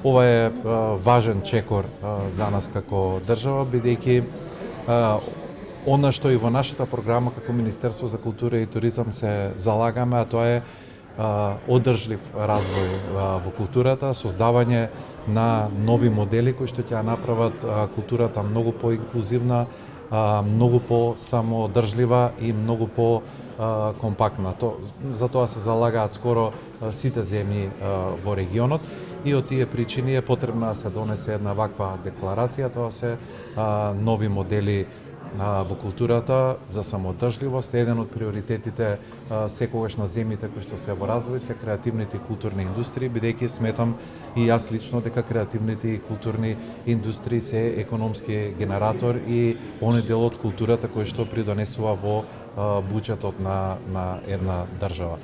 Ова е важен чекор за нас како држава, бидејќи она што и во нашата програма како Министерство за култура и туризам се залагаме, а тоа е одржлив развој во културата, создавање на нови модели кои што ќе ја направат културата многу поинклузивна, многу по-самоодржлива и многу по-компактна. За тоа се залагаат скоро сите земји во регионот и од тие причини е потребно да се донесе една ваква декларација, тоа се нови модели во културата за самоодржливост. Еден од приоритетите секогаш на земјите кои што се во развој се креативните и културни индустрии, бидејќи сметам и јас лично дека креативните и културни индустрии се економски генератор и оној дел од културата кој што придонесува во буџетот на една држава.